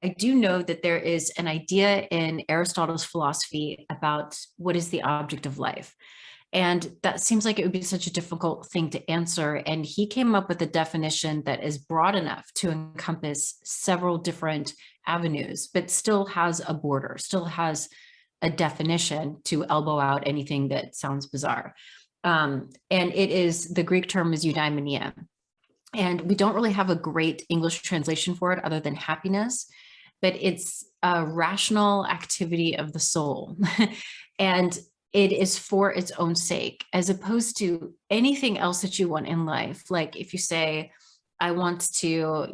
I do know that there is an idea in Aristotle's philosophy about what is the object of life. And that seems like it would be such a difficult thing to answer. And he came up with a definition that is broad enough to encompass several different avenues, but still has a border, still has a definition to elbow out anything that sounds bizarre. And it is, the Greek term is eudaimonia. And we don't really have a great English translation for it other than happiness, but it's a rational activity of the soul. And it is for its own sake, as opposed to anything else that you want in life. Like if you say, I want to,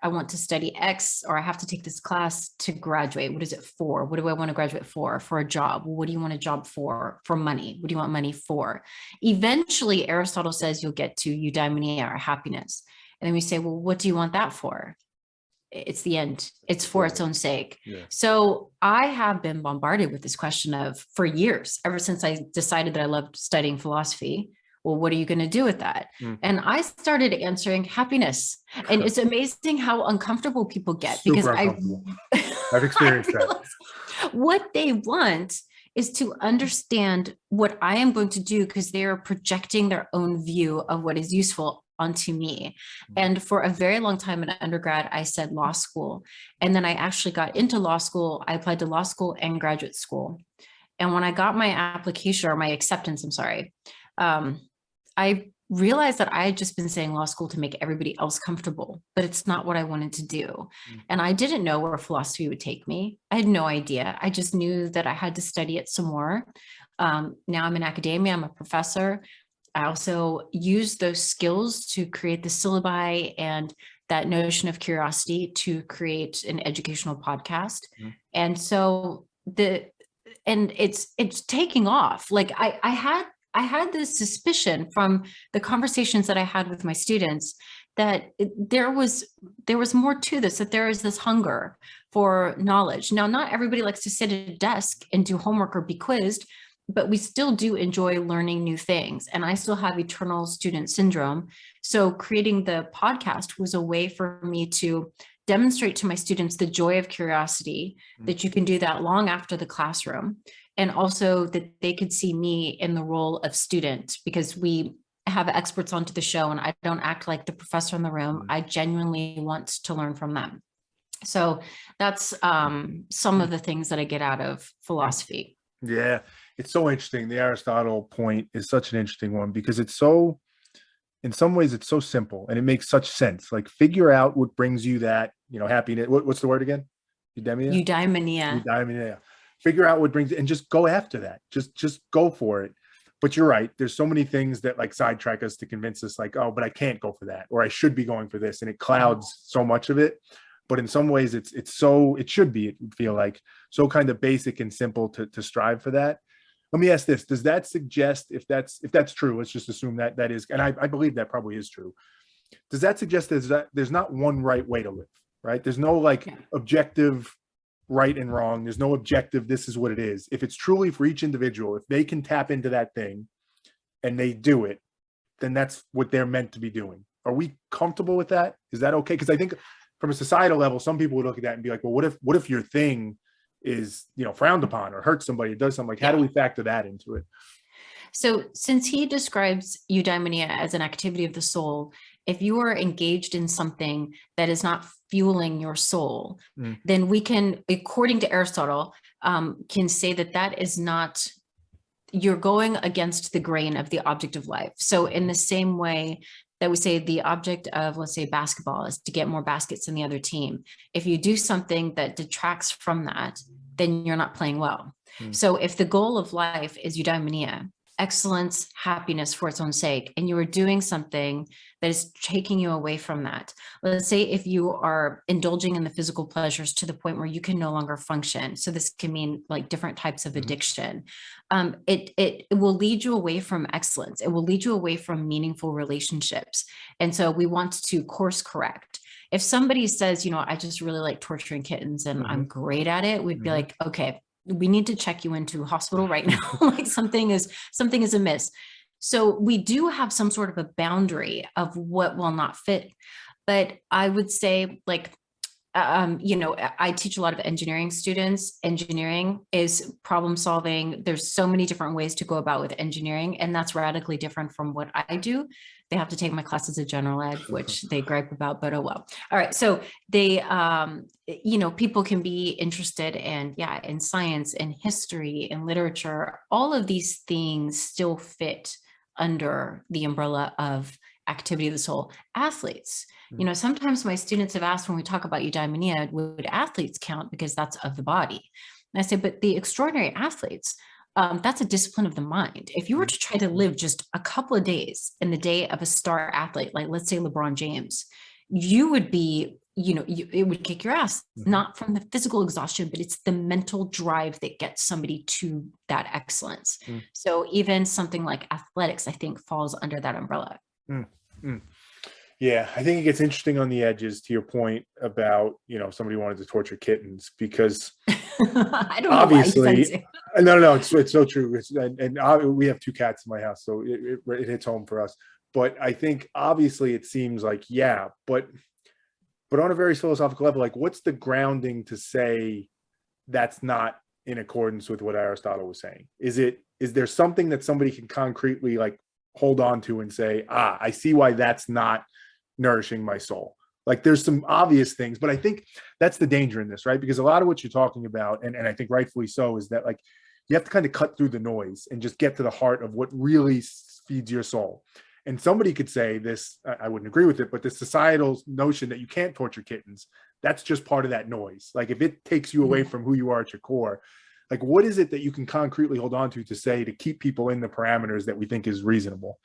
I want to study X, or I have to take this class to graduate. What is it for? What do I want to graduate for? For a job. What do you want a job for? For money. What do you want money for? Eventually, Aristotle says you'll get to eudaimonia, or happiness. And then we say, well, what do you want that for? It's the end. It's for its own sake. Yeah. So I have been bombarded with this question for years, ever since I decided that I loved studying philosophy. Well, what are you going to do with that? And I started answering happiness. And it's amazing how uncomfortable people get. Super because I've experienced that. What they want is to understand what I am going to do, because they are projecting their own view of what is useful onto me. And for a very long time in undergrad, I said law school. And then I actually got into law school. I applied to law school and graduate school. And when I got my application, or my acceptance, I'm sorry, I realized that I had just been saying law school to make everybody else comfortable, but it's not what I wanted to do. And I didn't know where philosophy would take me. I had no idea. I just knew that I had to study it some more. Now I'm in academia, I'm a professor. I also use those skills to create the syllabi and that notion of curiosity to create an educational podcast. And so it's taking off. Like I had this suspicion from the conversations that I had with my students that there was more to this, that there is this hunger for knowledge. Now, not everybody likes to sit at a desk and do homework or be quizzed, but we still do enjoy learning new things. And I still have eternal student syndrome. So creating the podcast was a way for me to demonstrate to my students the joy of curiosity, that you can do that long after the classroom. And also that they could see me in the role of student, because we have experts onto the show and I don't act like the professor in the room. I genuinely want to learn from them. So that's some of the things that I get out of philosophy. Yeah, it's so interesting. The Aristotle point is such an interesting one, because it's so, in some ways, it's so simple and it makes such sense. Like, figure out what brings you that, happiness. What's the word again? Eudaimonia? Eudaimonia. Eudaimonia. Figure out what brings it and just go after that. Just go for it. But you're right. There's so many things that like sidetrack us to convince us like, oh, but I can't go for that, or I should be going for this. And it clouds so much of it. But in some ways it should be, it would feel like so kind of basic and simple to strive for that. Let me ask this. Does that suggest, if that's true, let's just assume that is, and I believe that probably is true. Does that suggest there's not one right way to live, right? There's no objective right and wrong. There's no objective, this is what it is. If it's truly for each individual, if they can tap into that thing and they do it, then that's what they're meant to be doing. Are we comfortable with that? Is that okay? Because I think from a societal level, some people would look at that and be like, well, what if your thing is, frowned upon or hurts somebody, it does something? Like, how do we factor that into it? So since he describes eudaimonia as an activity of the soul, if you are engaged in something that is not fueling your soul, then we can, according to Aristotle, can say that is not, you're going against the grain of the object of life. So in the same way that we say the object of, let's say, basketball is to get more baskets than the other team. If you do something that detracts from that, then you're not playing well. So if the goal of life is eudaimonia, excellence, happiness for its own sake, and you are doing something that is taking you away from that. Let's say if you are indulging in the physical pleasures to the point where you can no longer function. So this can mean like different types of addiction. It will lead you away from excellence. It will lead you away from meaningful relationships. And so we want to course correct. If somebody says, I just really like torturing kittens and I'm great at it, we'd be like, okay, we need to check you into hospital right now. Like something is amiss. So we do have some sort of a boundary of what will not fit. But I would say, like, you know, I teach a lot of engineering students. Engineering is problem solving. There's so many different ways to go about with engineering, and that's radically different from what I do. They have to take my classes of general ed, which they gripe about, but oh well. All right. So they, you know, people can be interested in, yeah, in science and history and literature. All of these things still fit under the umbrella of activity of the soul. Athletes, you know, sometimes my students have asked when we talk about eudaimonia, would athletes count because that's of the body? And I say, but the extraordinary athletes, that's a discipline of the mind. If you were to try to live just a couple of days in the day of a star athlete, like let's say LeBron James, you would be, you know, it would kick your ass, not from the physical exhaustion, but it's the mental drive that gets somebody to that excellence. So even something like athletics, I think, falls under that umbrella. Yeah, I think it gets interesting on the edges to your point about, you know, somebody wanted to torture kittens because I don't obviously, no, it's so true. We have 2 cats in my house, so it hits home for us. But I think obviously it seems like, yeah, but on a very philosophical level, like what's the grounding to say that's not in accordance with what Aristotle was saying? Is there something that somebody can concretely like hold on to and say, I see why that's not nourishing my soul? Like there's some obvious things, but I think that's the danger in this, right? Because a lot of what you're talking about, and I think rightfully so, is that like you have to kind of cut through the noise and just get to the heart of what really feeds your soul. And somebody could say this, I wouldn't agree with it, but the societal notion that you can't torture kittens, that's just part of that noise. Like if it takes you away from who you are at your core, like what is it that you can concretely hold on to say to keep people in the parameters that we think is reasonable?